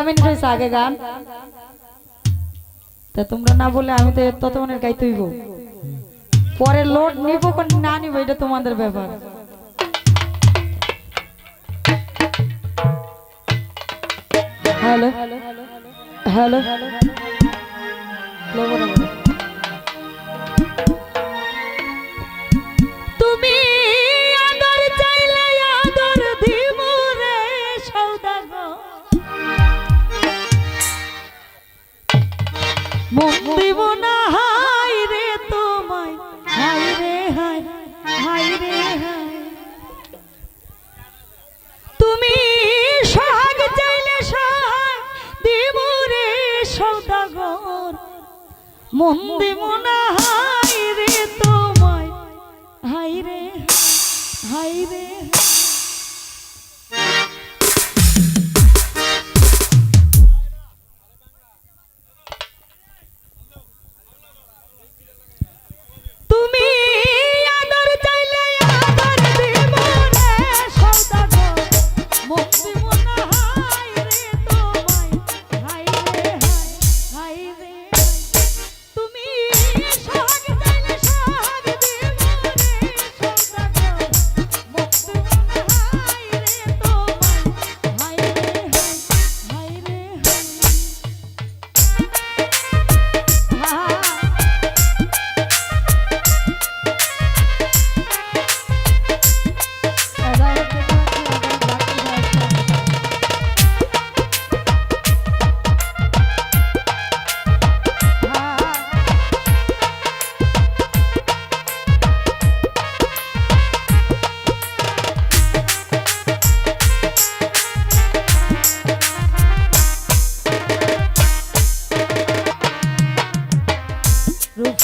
minute হয়েছে আগে গান তা তোমরা না বলে আমি তো ততক্ষণের গাইতে হইব পরে লোড নিব কোন না নিব এটা তোমাদের ব্যাপার হ্যালো হ্যালো তুমি আদর চাইলে আদর দিব রে সওদাগর মন দিব না হাই রে তোমায় হাই রে হাই হাই রে হাই তুমি সোহাগ চাইলে সোহাগ দিব রে সওদাগর মন দিব না হাই রে তোমায় হাই রে হাই রে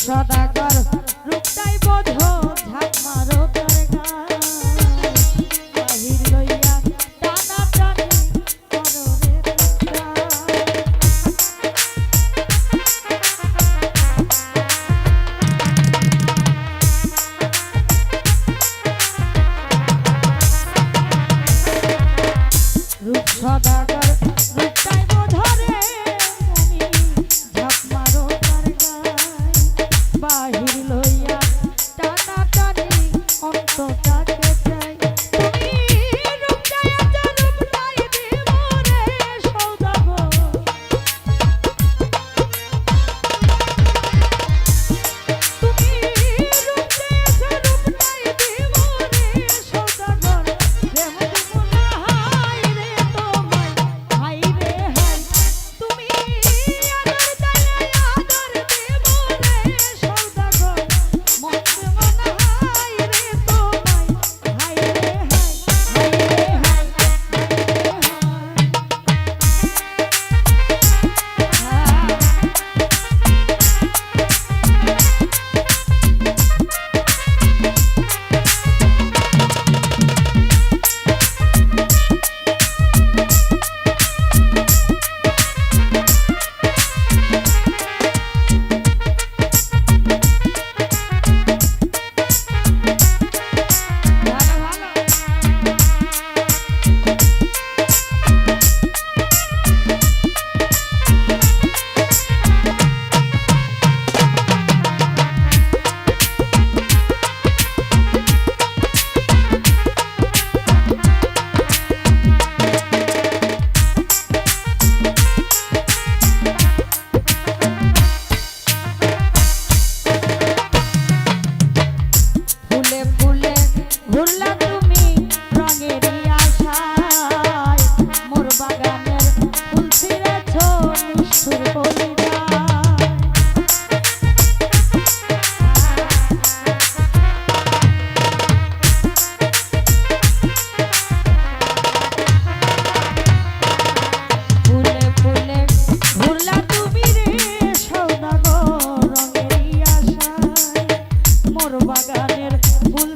সদাগর রূপটাই বোধ ঝাঁক মারো তার গায় বাহির লইয়া টানা টানি করো রে রূপ সদাগর রূপটাই বোধ রে ঝাঁক মারো তার গায় বাহির লইয়া টানা টানি অন্তটাকে চাই তুমি রূপ চাইয়া রূপ নাই দেব রে সওদাগর তুমি রূপ চাইয়া রূপ নাই দেব রে সওদাগর দেব না হাই রে তোমায় হাই রে হাই তুমি আদর চাইয়া আদর দেব রে সওদাগর মন দেব না হাই রে তোমায় হাই রে হাই হাই রে হাই ফুলে ফুলে ঘুরলা তুমি রঙেরই আশায় মোর বাগানের ফুল ছিঁড়েছ নিষ্ঠুর বলিদায় ফুলে ফুলে ঘুরলা তুমি রে সওদাগর রঙেরই আশায় মোর বাগানের ফুল